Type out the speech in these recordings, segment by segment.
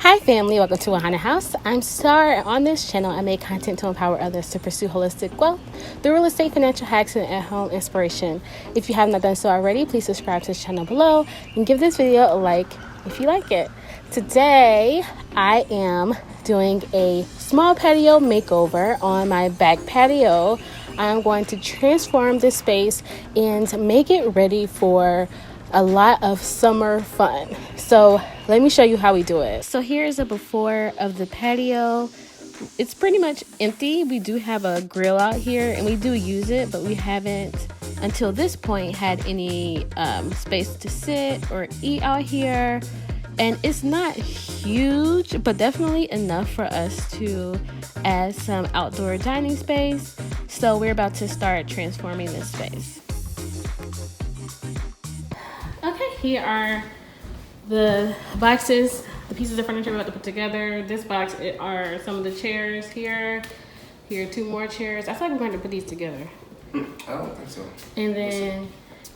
Hi family, welcome to a haunted house. I'm Star, and on this channel I make content to empower others to pursue holistic wealth through real estate, financial hacks, and at-home inspiration. If you have not done so already, please subscribe to this channel below and give this video a like if you like it. Today I am doing a small patio makeover on my back patio. I'm going to transform this space and make it ready for a lot of summer fun. So let me show you how we do it. So here's a before of the patio. It's pretty much empty. We do have a grill out here and we do use it, but we haven't until this point had any space to sit or eat out here. And it's not huge, but definitely enough for us to add some outdoor dining space. So we're about to start transforming this space. Okay, here are the boxes, the pieces of furniture we're about to put together. This box are some of the chairs here. Here are two more chairs. I feel like we're going to put these together. I don't think so. And then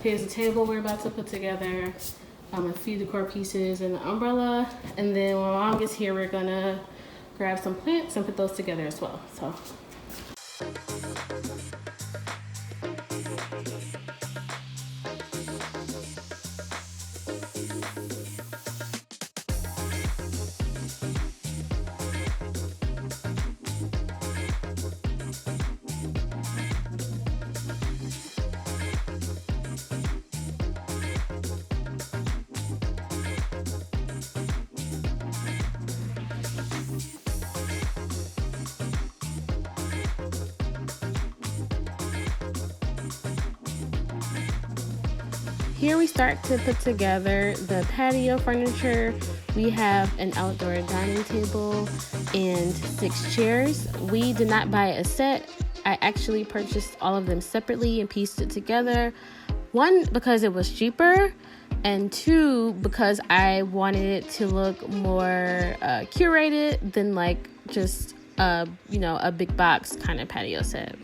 here's the table we're about to put together. A few decor pieces and the umbrella. And then when mom gets here, we're gonna grab some plants and put those together as well. So. Here we start to put together the patio furniture. We have an outdoor dining table and 6 chairs. We did not buy a set. I actually purchased all of them separately and pieced it together. 1, because it was cheaper, and 2, because I wanted it to look more curated than like just a big box kind of patio set.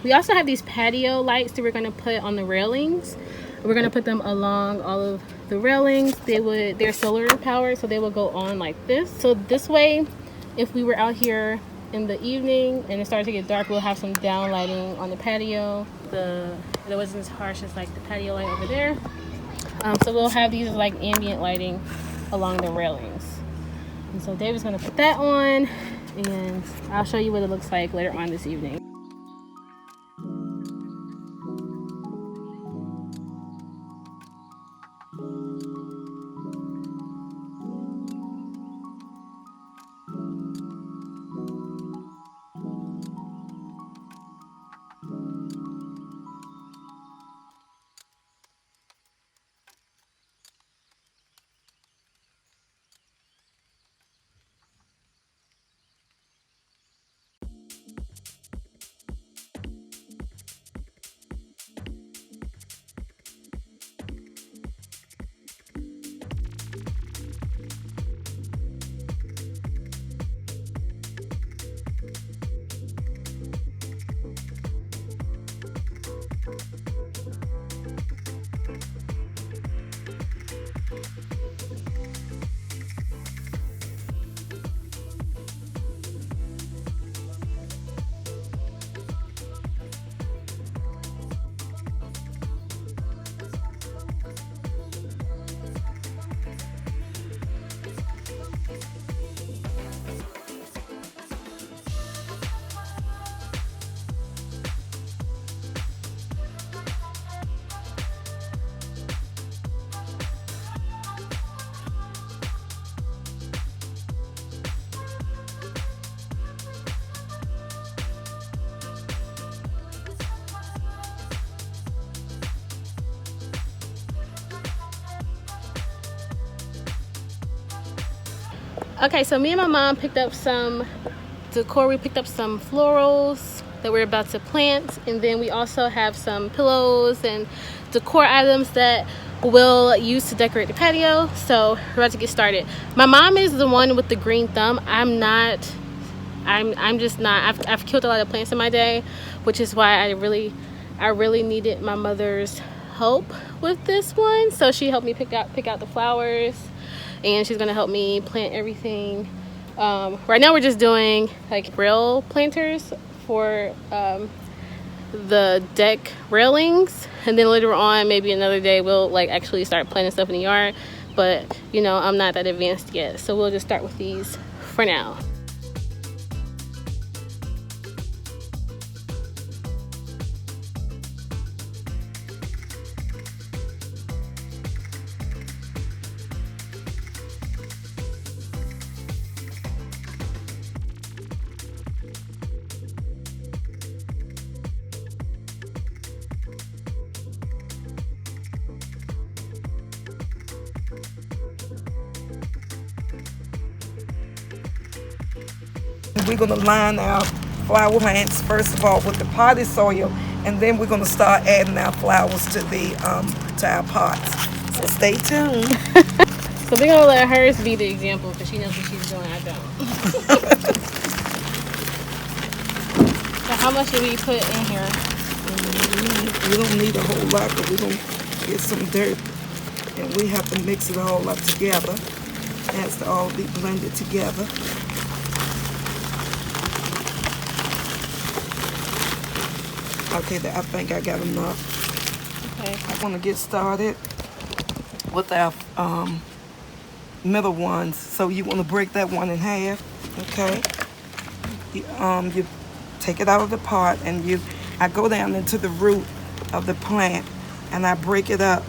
We also have these patio lights that we're going to put on the railings. We're going to put them along all of the railings. They're solar powered, so they will go on like this. So this way, if we were out here in the evening and it started to get dark, we'll have some down lighting on the patio. It wasn't as harsh as like the patio light over there. So we'll have these as like ambient lighting along the railings. And so David's gonna put that on, and I'll show you what it looks like later on this evening. Okay, so me and my mom picked up some decor. We picked up some florals that we're about to plant, and then we also have some pillows and decor items that we'll use to decorate the patio. So we're about to get started. My mom is the one with the green thumb. I'm just not. I've killed a lot of plants in my day, which is why I really needed my mother's help with this one. So she helped me pick out the flowers, and she's gonna help me plant everything. Right now we're just doing like rail planters for the deck railings, and then later on, maybe another day, we'll like actually start planting stuff in the yard. But you know, I'm not that advanced yet, so we'll just start with these for now. We're going to line our flower plants first of all with the potted soil, and then we're going to start adding our flowers to our pots. So stay tuned. So we're gonna let hers be the example because she knows what she's doing. I don't. So how much do we put in here? We don't need a whole lot, but we're going to get some dirt, and we have to mix it all up together. It has to all be blended together. Okay, I think I got enough. Okay. I want to get started with our middle ones. So you want to break that one in half, okay? You take it out of the pot, and I go down into the root of the plant, and I break it up.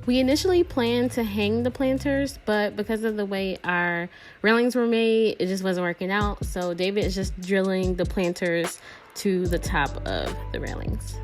We initially planned to hang the planters, but because of the way our railings were made, it just wasn't working out. So David is just drilling the planters to the top of the railings.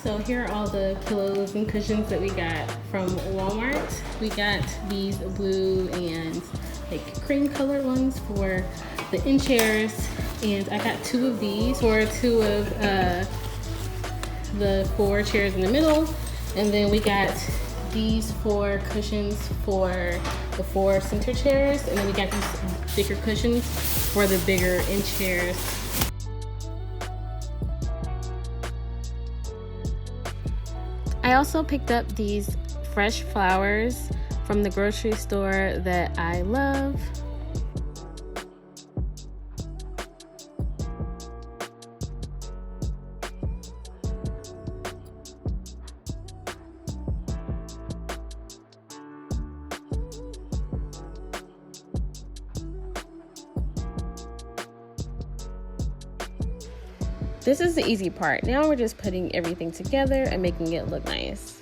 So here are all the pillows and cushions that we got from Walmart. We got these blue and like cream colored ones for the in chairs, and I got 2 of these for 2 of the 4 chairs in the middle, and then we got these 4 cushions for the 4 center chairs, and then we got these thicker cushions for the bigger in chairs. I also picked up these fresh flowers from the grocery store that I love. This is the easy part. Now we're just putting everything together and making it look nice.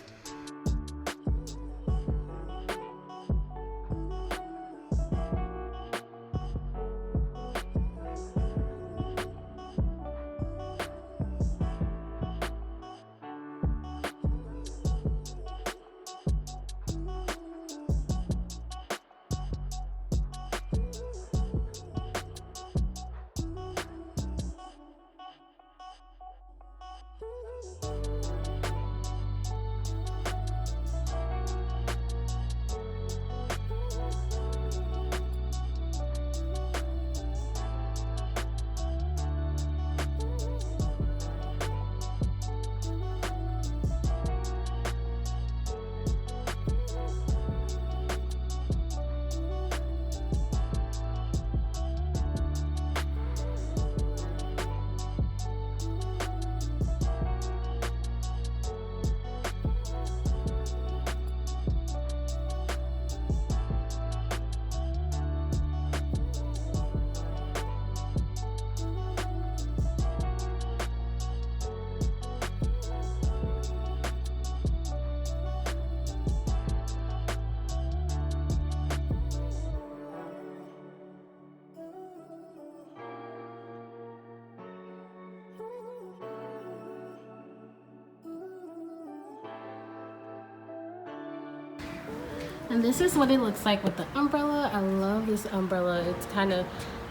And this is what it looks like with the umbrella. I love this umbrella. It's kind of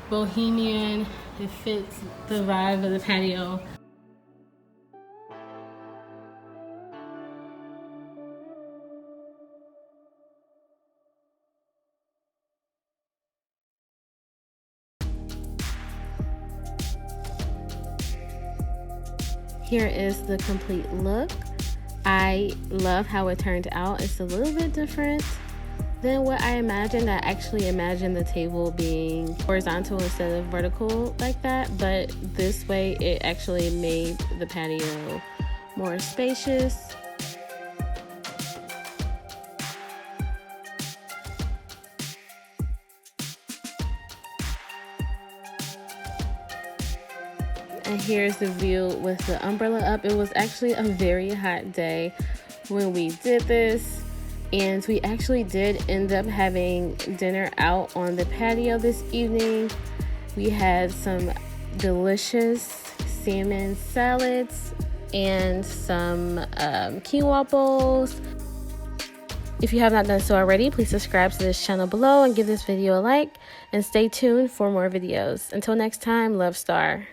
bohemian. It fits the vibe of the patio. Here is the complete look. I love how it turned out. It's a little bit different than what I imagined. I actually imagined the table being horizontal instead of vertical like that, but this way it actually made the patio more spacious. And here's the view with the umbrella up. It was actually a very hot day when we did this, and we actually did end up having dinner out on the patio this evening. We had some delicious salmon salads and some quinoa bowls. If you have not done so already, please subscribe to this channel below and give this video a like, and stay tuned for more videos. Until next time, love Star.